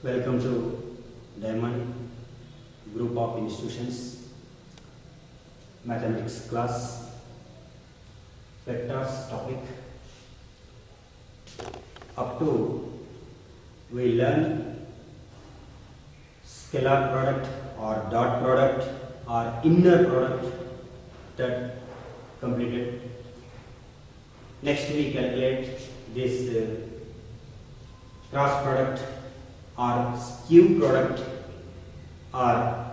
Welcome to Diamond Group of Institutions Mathematics class. Vectors topic. Up to we learn scalar product or dot product or inner product that completed. Next we calculate this cross product or skew product or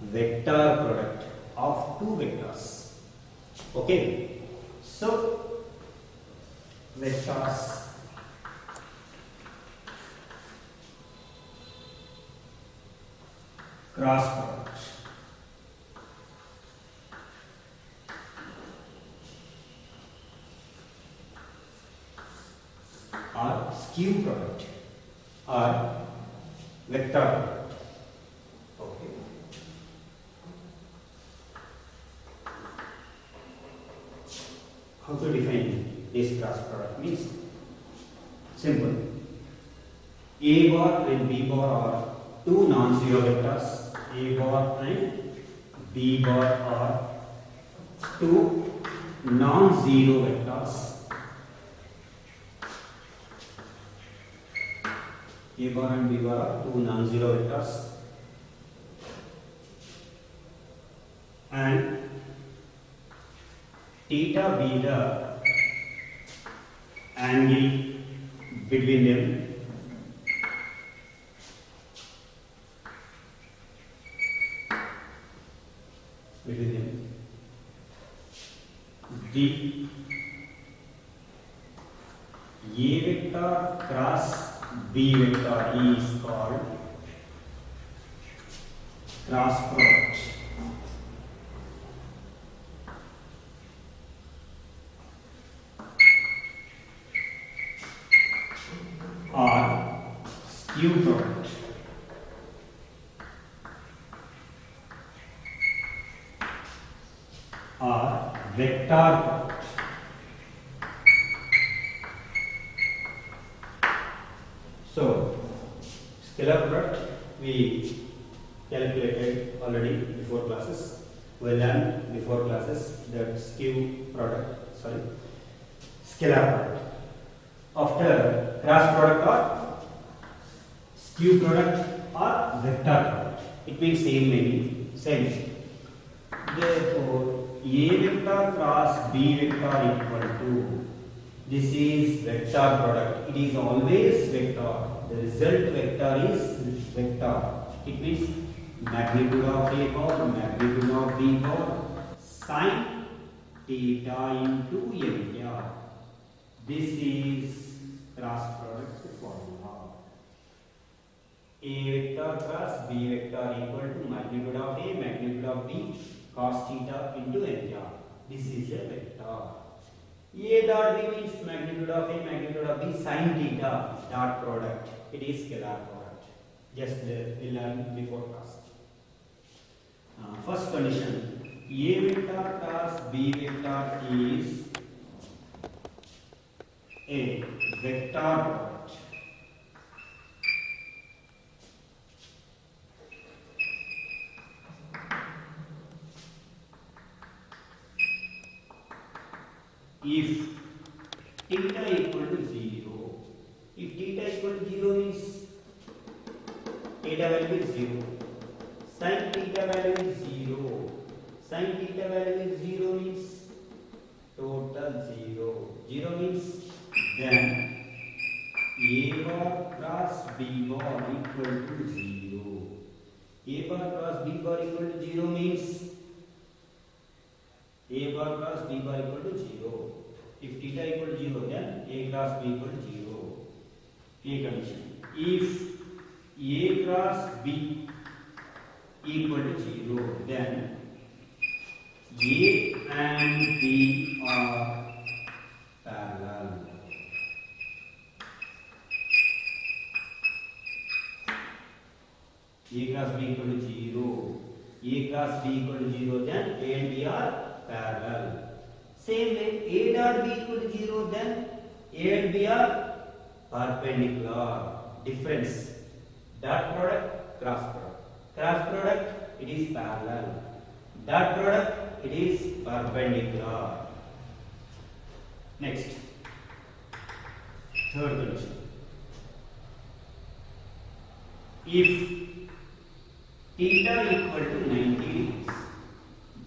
vector product of two vectors. Okay, so vectors cross product or skew product or vector product. Okay. How to define this cross product means simple. A bar and B bar are two non-zero vectors. A bar and B bar are two non-zero vectors. A bar and B bar are two non-zero vectors, and theta be the angle between them. The A vector cross B vector is called cross product or skew product. Or vector product. So, scalar product we calculated already before classes. We learned before classes that skew product, scalar product. After cross product or skew product or vector product, it means same meaning, same. Therefore, A vector cross B vector equal to, this is vector product. It is always vector. The result vector is vector. It means magnitude of A bar, magnitude of B bar, sin theta into area. This is cross product formula. A vector cross B vector equal to magnitude of A, magnitude of B, cos theta into area. This is a vector. A dot B means magnitude of A, magnitude of B, sin theta, dot product. It is scalar product. Just we learned before class. First condition, A vector cross B vector is a vector product. If theta equal to 0, if theta equal to 0 means theta value is 0, sin theta value is 0, sin theta value is 0 means total 0, 0 means then A bar cross B bar equal to 0, A bar cross B bar equal to 0 means A bar cross B bar equal to 0. If theta equal to 0, then A cross B equal to 0. A condition. If A cross B equal to 0, then A and B are parallel. A cross B equal to 0. A cross B equal to 0, then A and B are parallel. Same way, A dot B equal to 0, then A and B are perpendicular. Difference. Dot product, cross product. Cross product, it is parallel. Dot product, it is perpendicular. Next, third condition. If theta equal to 90 degrees,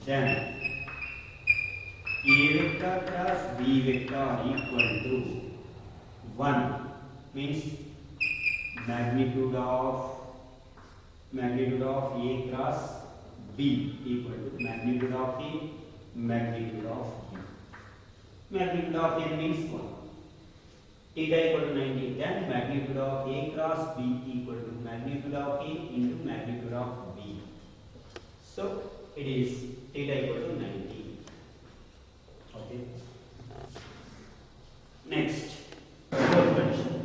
then A vector cross B vector equal to 1 means magnitude of A cross B equal to magnitude of A, magnitude of B. Magnitude of A means 1. Theta equal to 90, then magnitude of A cross B equal to magnitude of A into magnitude of B. So it is theta equal to 90. Okay. Next, fourth condition.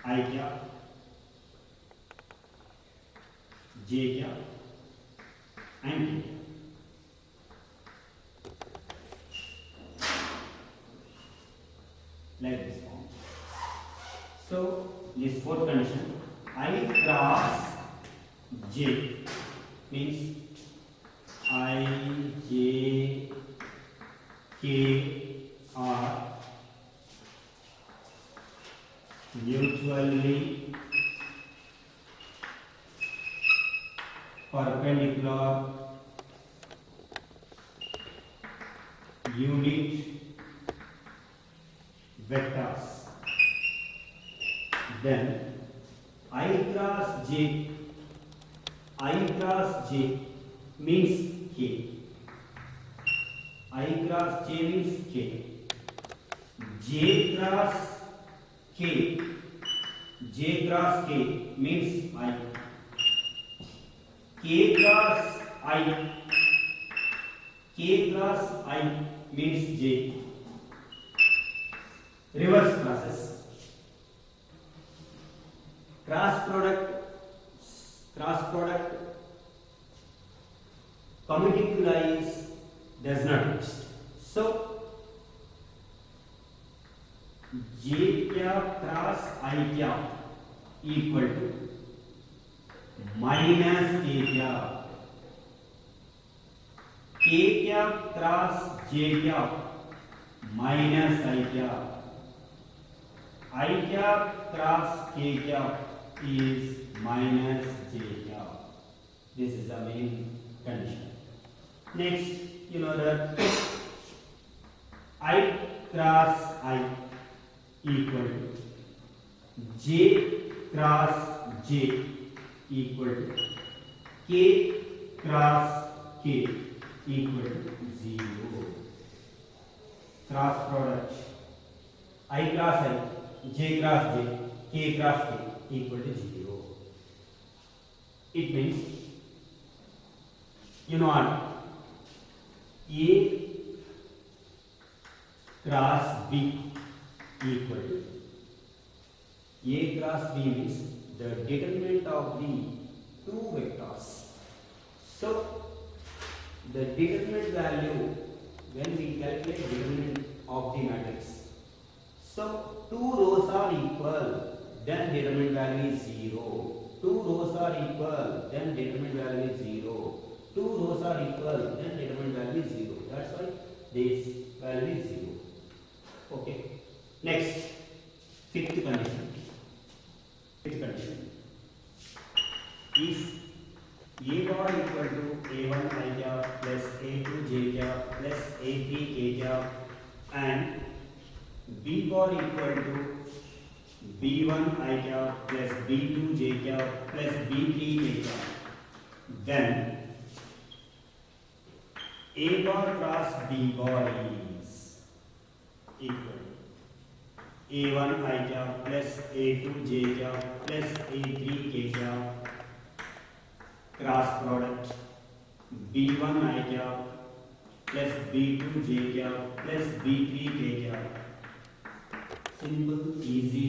I cap, J cap, and K. Like this form. So this fourth condition, I cross J means I, J, K are mutually perpendicular unit vectors, then I cross J means K. I cross J means K. J cross K means I. K cross I means J. Reverse process. Cross product commuting to lines does not exist. So J cap cross I cap equal to minus K cap. K cap cross J cap minus I cap. I cap cross K cap is minus J cap. This is the main condition. Next, you know that I cross I equal to J cross J equal to K cross K equal to 0. Cross product I cross I, J cross J, K cross K equal to 0. It means, you know what? A cross B equal to A cross B means the determinant of the two vectors. So the determinant value when we calculate determinant of the matrix. So two rows are equal, then determinant value is 0. Two rows are equal, then determinant value is 0. Two rows are equal, then determinant value is 0. That's why this value is 0. Okay. Next, fifth condition. If A bar equal to A1 I cap plus A2 J cap plus A3 K cap and B bar equal to B1 I cap plus B2 J cap plus B3 K cap, then A bar cross B bar is equal to A1 I cap plus A2 J cap plus A3 K cap cross product B1 I cap plus B2 J cap plus B3 K cap. Simple, easy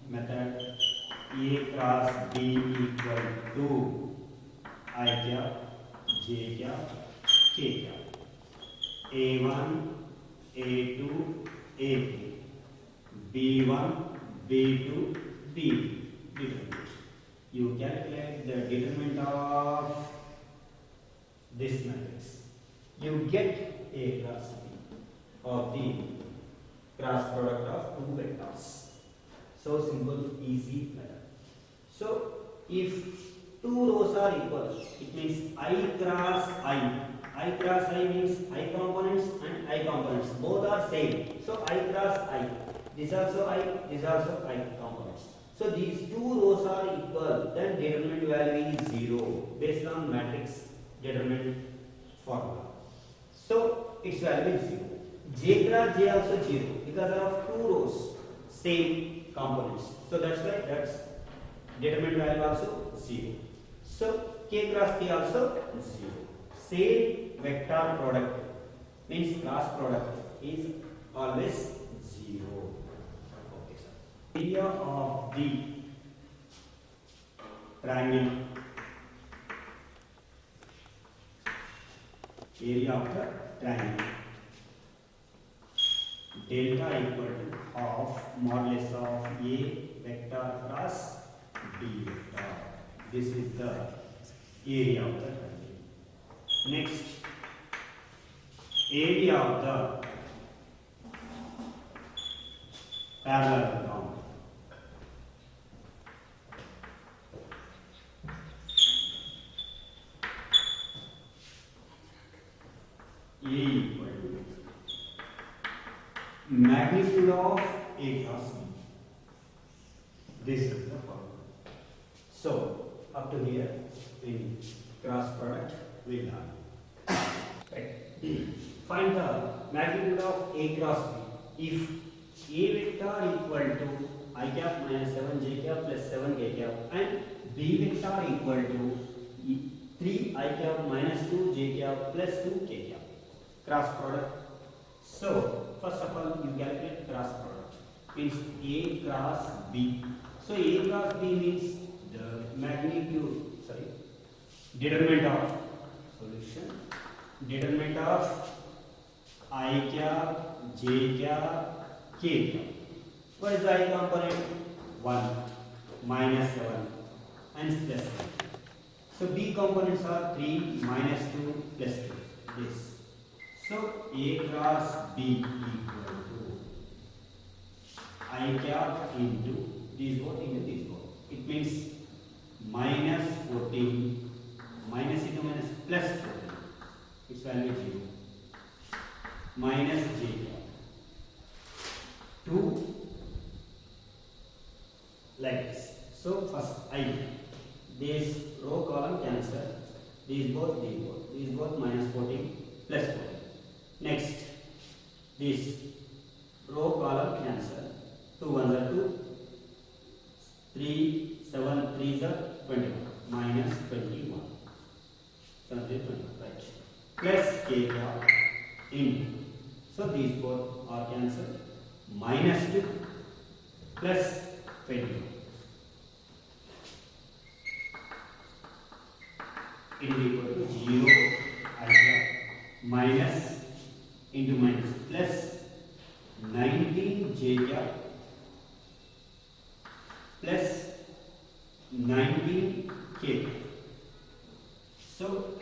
method. A cross B equal to I cap, J cap, K cap. A1, A2, A3. B1, B2, B3 determinant. You calculate the determinant of this matrix. You get A cross B of the cross product of two vectors. So simple, easy method. So if two rows are equal, it means I cross I. I cross I means I components and I components. Both are same. So I cross I. This also I, this also I components. So these two rows are equal, then determinant value is 0 based on matrix determinant formula. So its value is 0. J cross J also 0 because of two rows, same components. So that's why that's determinant value also 0. So K cross K also 0. Same vector product means cross product is always 0. Okay, sir. Area of the triangle. Area of the triangle. Delta equal to half modulus of A vector cross B vector. This is the area of the triangle. Next, area of the parallelogram. A equal to magnitude of A cross B. This is the formula. So, up to here in cross product we learn. Right. Find the magnitude of A cross B. If A vector equal to I cap minus 7 J cap plus 7 K cap and B vector equal to 3 I cap minus 2 J cap plus 2 K cap. Cross product. So, first of all, you calculate cross product. Means A cross B. So, A cross B means the magnitude, determinant of solution, determinant of I cap, J cap, K cap. What is the I component? 1, minus 7 and plus 7. So, B components are 3, minus 2, plus 2. This. So, A cross B equal to I cap into these both into these both. It means minus 14, minus into minus plus 14. Its value is 0. Minus J cap. 2 like this. So, first I. This row column cancel. These both, These both minus 14 plus 14. Next, this row column cancel. 2 1s are 2, 3 7 3s are 21, minus 21. 7 3 21, right? Plus K cap into. So these both are cancelled. Minus 2 plus 21. It is equal to 0 I cap minus into minus plus 19 J cap plus 19 K. So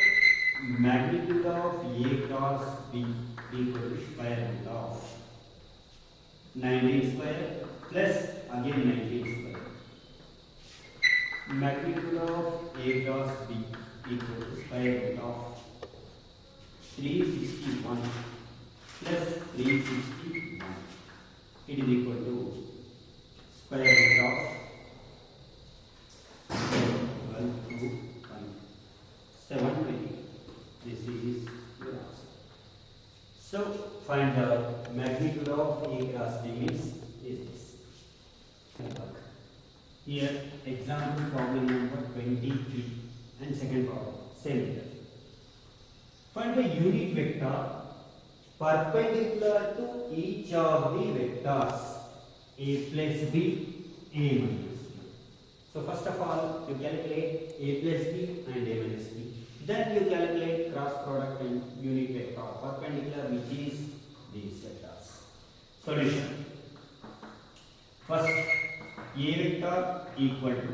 magnitude of A cross B equal to square root of 19 square plus again 19 square. Magnitude of A cross B equal to square root of 361 plus 361. It is equal to square root of 720. This is your answer. So find the magnitude of A cross B is this. Here example problem number 23 and second problem same method. Find the unit vector perpendicular to each of the vectors A plus B, A minus B. So first of all, you calculate A plus B and A minus B. Then you calculate cross product and unit vector perpendicular, which is these vectors. Solution. First, A vector equal to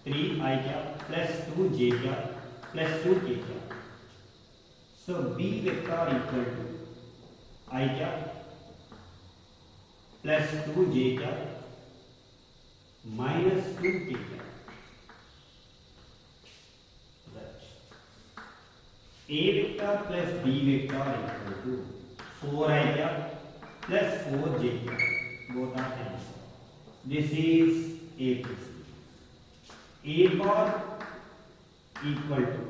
3 I cap plus 2 j cap plus 2 k cap. So B vector equal to I cap plus 2 j cap minus 2 k cap. A vector plus B vector equal to 4 I cap plus 4 j cap. Both are cancelled. This is A plus B. A bar equal to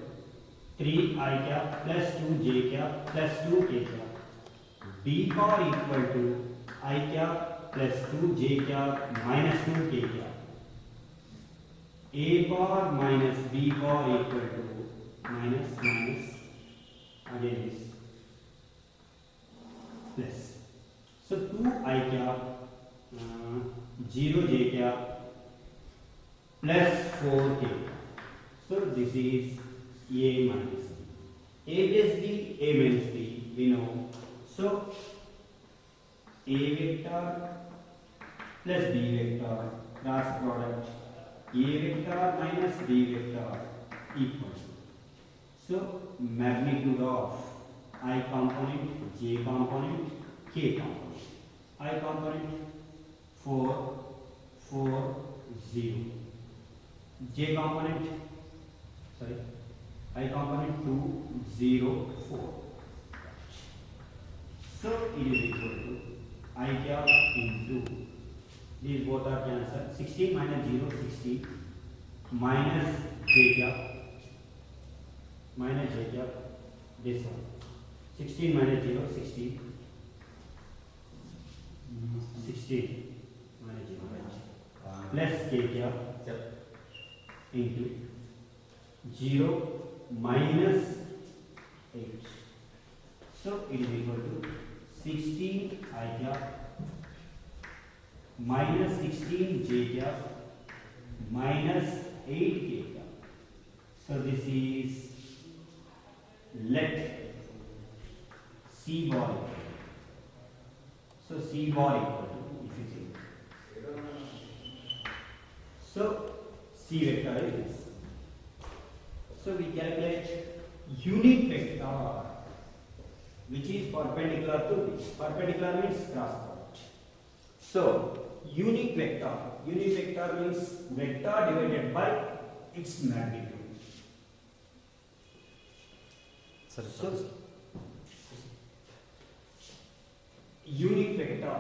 3 I cap plus 2 j cap plus 2 k cap. B bar equal to I cap plus 2 j cap minus 2 k cap. A bar minus B bar equal to minus again is plus. So 2 I cap 0 j cap plus 4 k. So this is A minus B. A plus B, A minus B, we know. So A vector plus B vector cross product A vector minus B vector equals. So magnitude of I component, J component, K component. I component 4, 4, 0. J component, sorry, I component 2, 0, 4. So it is equal to I cap into, these both are cancelled, 16 minus 0, 16, minus j cap, this one, 16 minus 0, 16, 16 minus 0, plus k cap into 0 minus 8. So it is equal to 16 I cap minus 16 j cap minus 8 k cap. So this is let C bar equal. So C bar equal to, if you think. So C vector is this. So we calculate unit vector which is perpendicular to this. Perpendicular means cross product. So unit vector means vector divided by its magnitude. So unit vector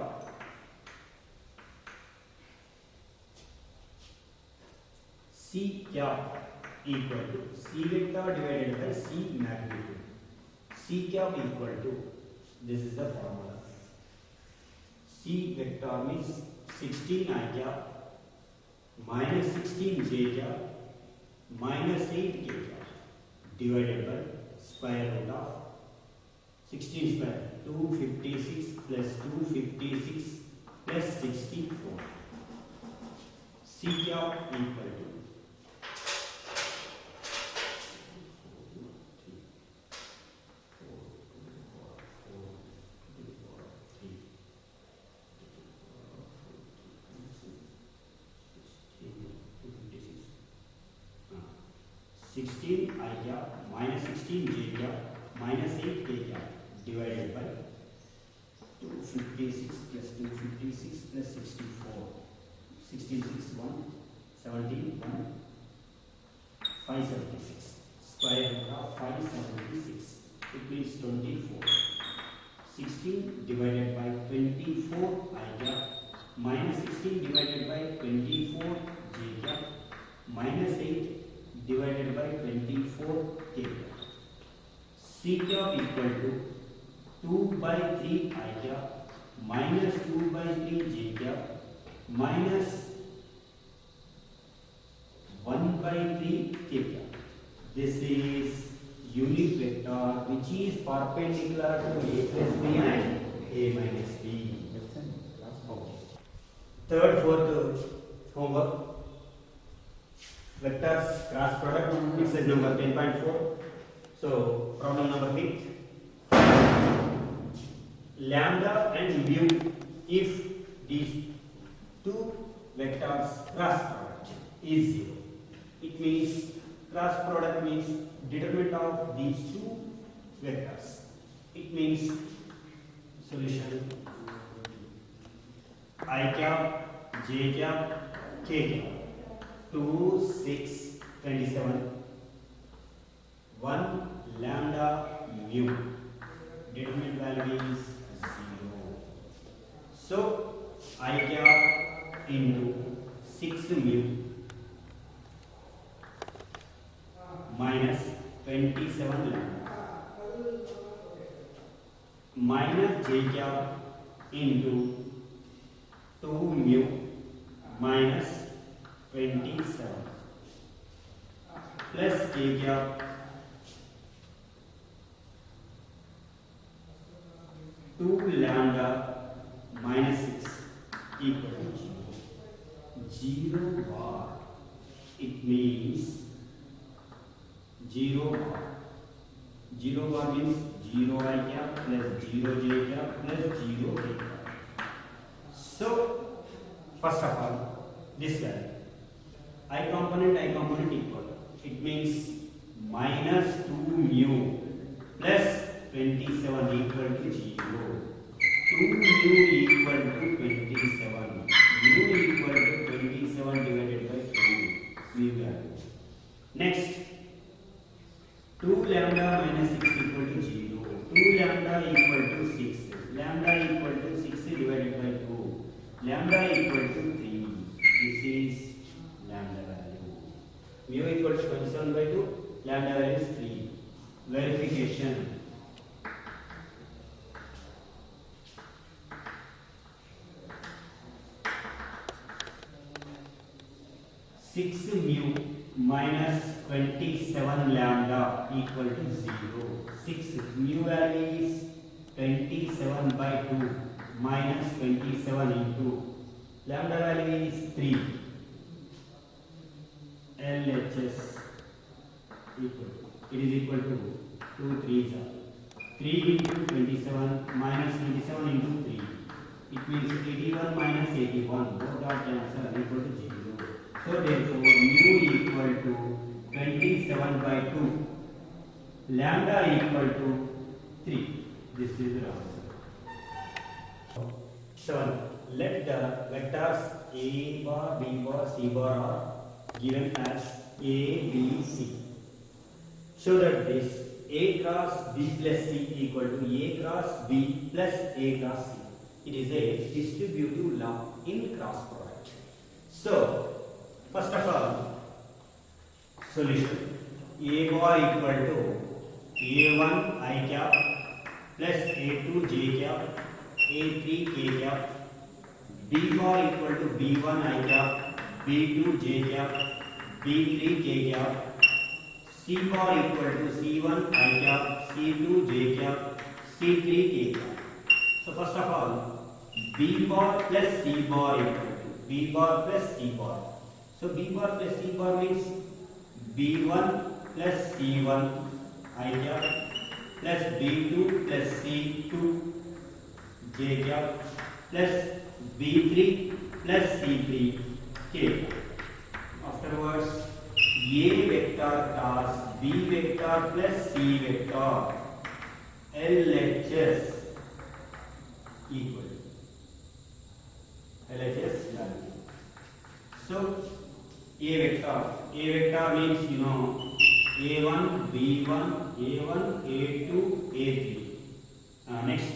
C cap equal to C vector divided by C magnitude. C cap equal to, this is the formula. C vector means 16 I cap minus 16 j cap minus 8 k cap divided by square root of 16 square, 256 plus 256 plus 64. C cap equal to 16 I cap minus 16 j cap minus 8 k cap divided by 256 plus 256 plus 64. 16 6 1 17 1 576 square root of 576. It means 24. 16 divided by 24 I cap minus 16 divided by 24 j cap minus 8 divided by 24 k cap. C cap equal to 2 by 3 I cap minus 2 by 3 j cap minus 1 by 3 k cap. This is unit vector which is perpendicular to A plus B and A minus B. Okay. Third, fourth homework. Vectors cross product, exercise number 10.4. So problem number 5. Lambda and mu if these two vectors cross product is 0. It means cross product means determinant of these two vectors. It means solution I cap, j cap, k cap, 2, 6, 27, 1 lambda mu. Determinant value is 0. So I cap into 6 mu minus 27 lambda minus j cap into 2 mu minus 27 plus k cap 2 lambda minus 6 equal to 0. 0 bar. It means 0 bar. 0 bar means 0 I cap plus 0 j cap plus 0 k cap. So, first of all, this value I component equal. It means minus 2 mu plus 27 equal to 0. 2 mu equal to 27. Mu equal to 27 divided by 2. Mu value. Next, 2 lambda minus 6 equal to 0. 2 lambda equal to 6. Lambda equal to 6 divided by 2. Lambda equal to 3. This is lambda value. Mu equal to 27 by 2. Lambda value is 3. Verification. 6 mu minus 27 lambda equal to 0. 6 mu value is 27 by 2 minus 27 into lambda value is 3. LHS equal. It is equal to 2 3s are 3 into 27 minus 27 into 3. It means 81 minus 81. Both are cancelled equal to 0. So therefore mu equal to 27 by 2. Lambda equal to 3. This is the answer. 7. Let the vectors a bar, b bar, c bar are given as a, b, c. Show that this a cross b plus c equal to a cross b plus a cross c. It is a distributive law in cross product. So, first of all, solution a bar equal to a1 I cap plus a2 j cap a3 k cap, b bar equal to b1 I cap b2 j cap b3 k cap, c bar equal to c1 I cap c2 j cap c3 k cap. So first of all, b bar plus c bar equal to b bar plus c bar. So b bar plus c bar means b1 plus c1 I cap plus b2 plus c2 j cap plus b3 plus c3 k. Afterwards, a vector cross b vector plus c vector LHS equal. LHS value. So a vector means a1, b1, a1, a2, a3. Next,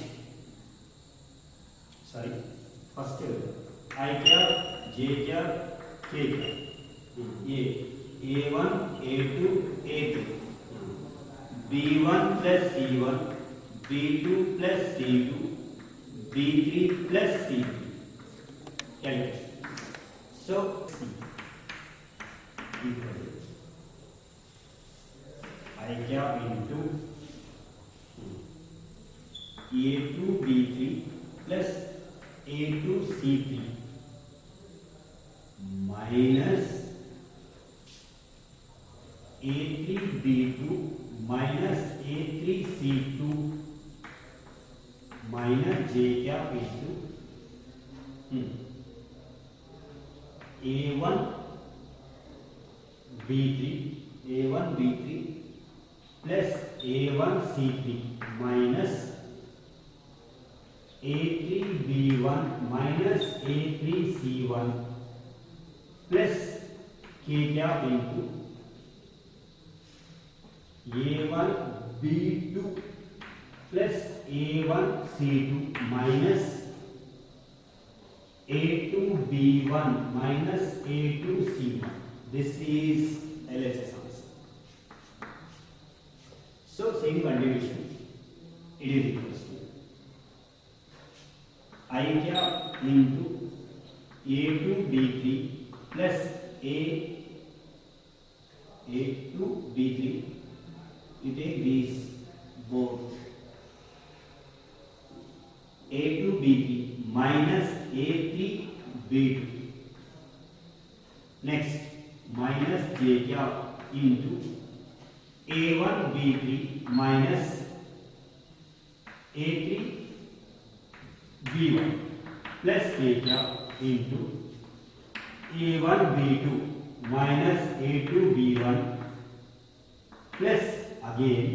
first I cap, j cap, k cap. A1, a2, a3. b1 plus c1, b2 plus c2, b3 plus c3. Calculate. So c equal I cap into a2 b3 plus a2 c3 minus a3 b2 minus a3 c2 minus j cap into A1 B3 A1 B3 plus A1 C3 minus A3 B1 minus A3 C1 plus K cap into A1 B2 plus A1 C2 minus A2 B1 minus A2 C1. This is LHS answer. So same continuation, it is equals to I cap into A2 B3 plus A2 B3. You take these both. A2 B3 minus A3 B2. Next, minus J cap into A1 B3 minus A3 B1 plus K cap into A1 B2 minus A2 B1 plus again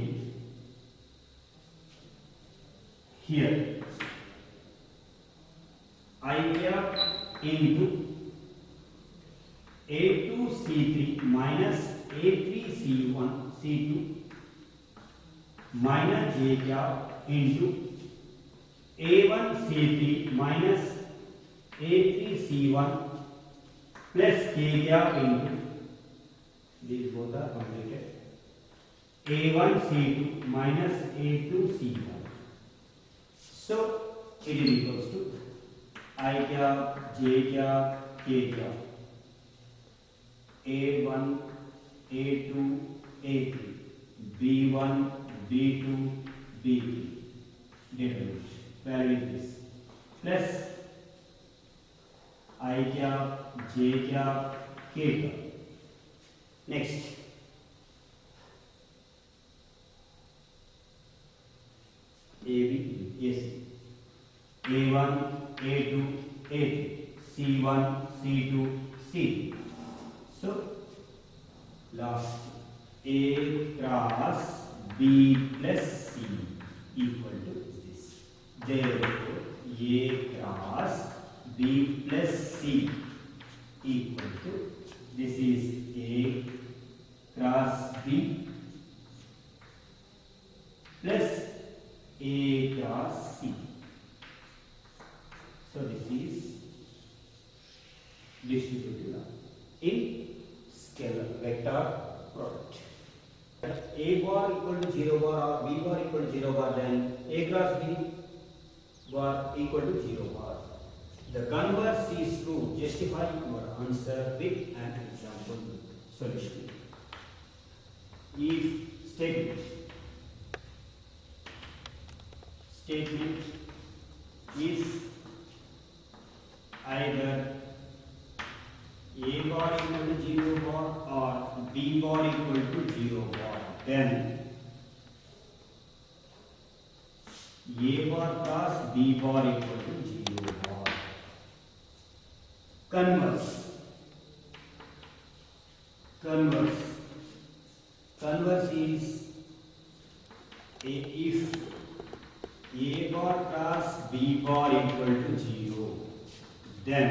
here I cap into A2 C3 minus A3 C1 C2 minus J cap into A1 C3 minus A3 C1 plus K cap into, these both are completed, A1 C2 minus A2 C1. So it is equals to I cap, J cap, K cap, A1, A2, A3, B1, B2, B3. Determinant. Value is this. Plus I cap, J cap, K cap. Next. AB, yes. A1, A2, A3, C1, C2, C. So, last A cross B plus C equal to this. Therefore, A cross B plus C equal to, this is A cross B plus A cross C. So this is distributed in scalar vector product. A bar equal to 0 bar or B bar equal to 0 bar, then A cross B bar equal to 0 bar. The converse is to justify your answer with an example solution. If statement is either A bar equal to 0 bar or B bar equal to 0 bar, then A bar plus B bar equal to 0 bar. Converse is if A bar plus B bar equal to 0, then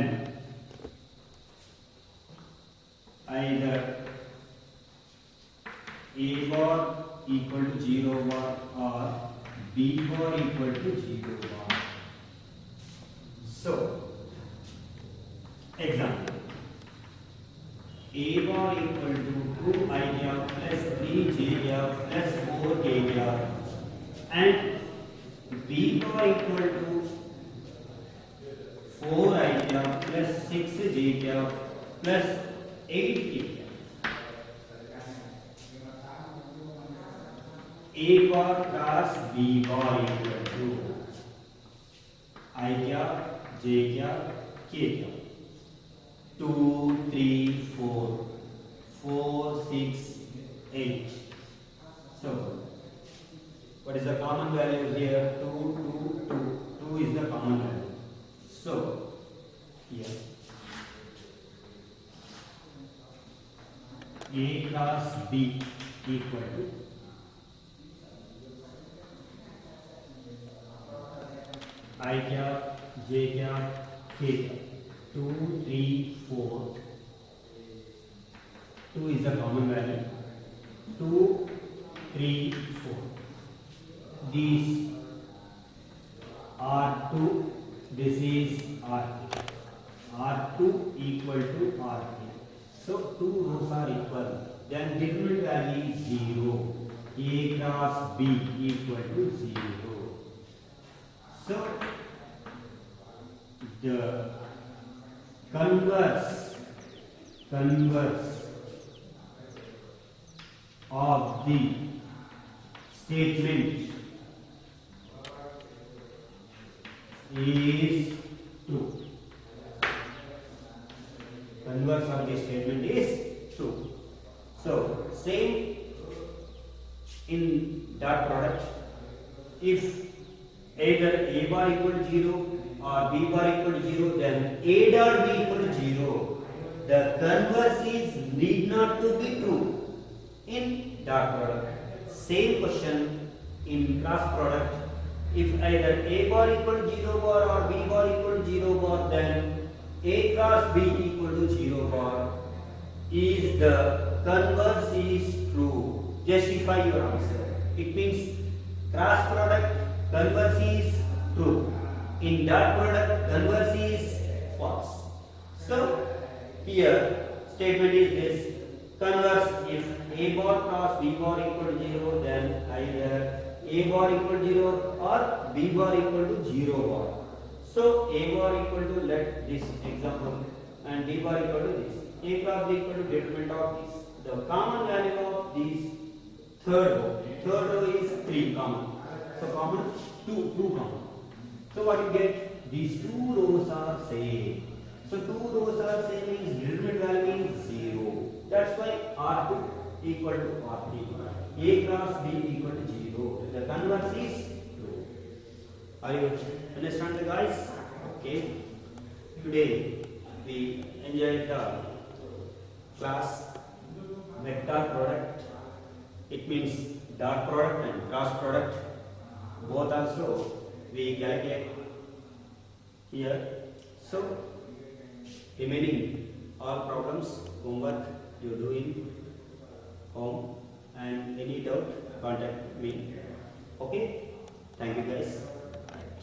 either A bar equal to 0 bar or B bar equal to 0 bar. So, example, A bar equal to 2 I cap plus 3 J cap plus 4 K cap, and B bar equal to 4 I cap plus 6 J cap plus 8 K cap. A bar plus B bar equal to I cap, J cap, K cap. 2, 3, 4, 4, 6, 8. So, what is the common value here? 2, 2, 2. 2 is the common value. So, here A cross B equal to I cap, J cap, K cap. 2, 3, 4. 2 is the common value. 2, 3, 4. These R2, this is R3. R2 equal to R3. So 2 rows are equal. Then determinant value is 0. A cross B equal to 0. So the converse of the statement is 2. Converse of the statement is 2. So same in dot product. If either A bar equal to 0 or B bar equal to 0, then A dot B equal to 0. The converse is need not to be true in dot product. Same question in cross product. If either A bar equal to 0 bar or B bar equal to 0 bar, then A cross B equal to 0 bar is the converse is true. Justify your answer. It means cross product converse is true. In dot product converse is false. So here statement is this: converse, if A bar cross B bar equal to 0, then either A bar equal to 0 or B bar equal to 0 bar. So A bar equal to, let this example, and B bar equal to this. A cross B equal to determinant of this. The common value of this third row is 3 common. So common 2 common. So what you get? These 2 rows are same. So 2 rows are same means determinant value is 0. That's why R2 equal to R3. A cross B equal to 0. The converse is true. Are you understand the guys? Okay. Today we enjoyed the class vector product. It means dot product and cross product. Both also we calculate here. So remaining all problems, homework you do in home, and any doubt contact me. Okay, thank you guys.